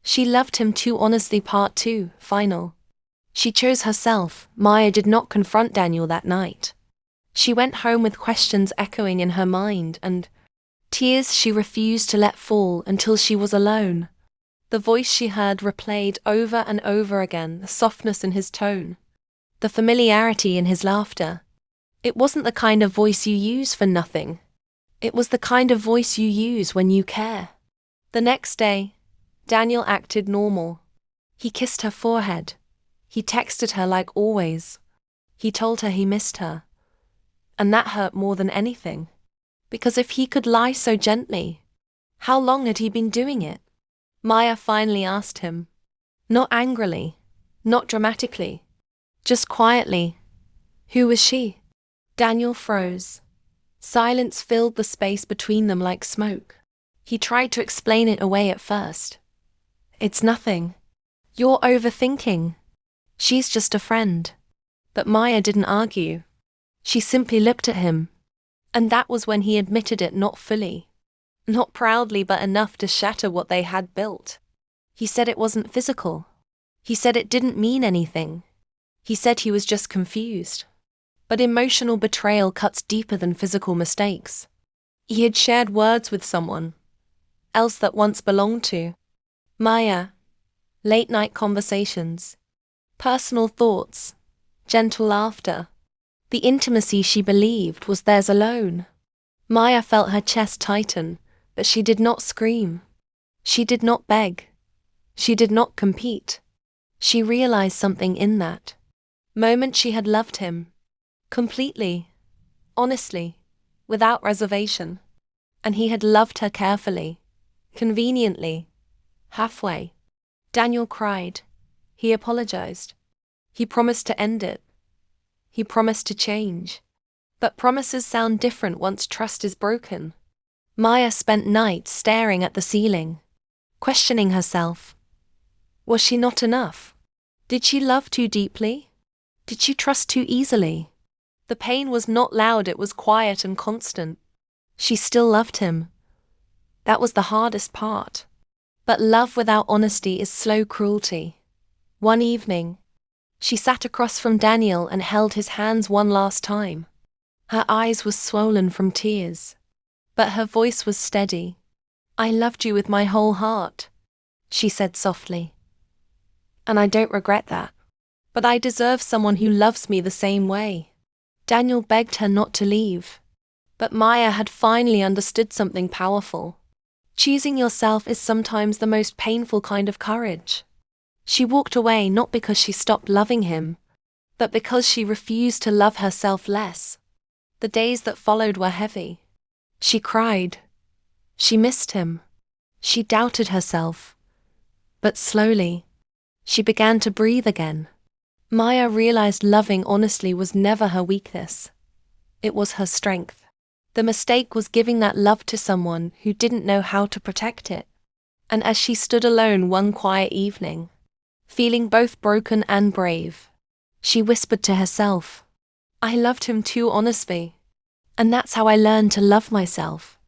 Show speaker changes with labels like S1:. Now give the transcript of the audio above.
S1: She loved him too honestly. Part 2, final. She chose herself. Maya did not confront Daniel that night. She went home with questions echoing in her mind and tears she refused to let fall until she was alone. The voice she heard replayed over and over again, the softness in his tone, the familiarity in his laughter. It wasn't the kind of voice you use for nothing. It was the kind of voice you use when you care. The next day, Daniel acted normal. He kissed her forehead. He texted her like always. He told her he missed her. And that hurt more than anything. Because if he could lie so gently, how long had he been doing it? Maya finally asked him. Not angrily, not dramatically, just quietly. Who was she? Daniel froze. Silence filled the space between them like smoke. He tried to explain it away at first. It's nothing. You're overthinking. She's just a friend. But Maya didn't argue. She simply looked at him. And that was when he admitted it, not fully. Not proudly, but enough to shatter what they had built. He said it wasn't physical. He said it didn't mean anything. He said he was just confused. But emotional betrayal cuts deeper than physical mistakes. He had shared words with someone else that once belonged to Maya. Late-night conversations, personal thoughts, gentle laughter. The intimacy she believed was theirs alone. Maya felt her chest tighten, but she did not scream. She did not beg. She did not compete. She realized something in that moment. She had loved him. Completely. Honestly. Without reservation. And he had loved her carefully. Conveniently. Halfway. Daniel cried. He apologized. He promised to end it. He promised to change. But promises sound different once trust is broken. Maya spent nights staring at the ceiling, questioning herself. Was she not enough? Did she love too deeply? Did she trust too easily? The pain was not loud, it was quiet and constant. She still loved him. That was the hardest part. But love without honesty is slow cruelty. One evening, she sat across from Daniel and held his hands one last time. Her eyes were swollen from tears, but her voice was steady. I loved you with my whole heart, she said softly. And I don't regret that. But I deserve someone who loves me the same way. Daniel begged her not to leave. But Maya had finally understood something powerful. Choosing yourself is sometimes the most painful kind of courage. She walked away not because she stopped loving him, but because she refused to love herself less. The days that followed were heavy. She cried. She missed him. She doubted herself. But slowly, she began to breathe again. Maya realized loving honestly was never her weakness. It was her strength. The mistake was giving that love to someone who didn't know how to protect it. And as she stood alone one quiet evening, feeling both broken and brave, she whispered to herself, I loved him too honestly. And that's how I learned to love myself.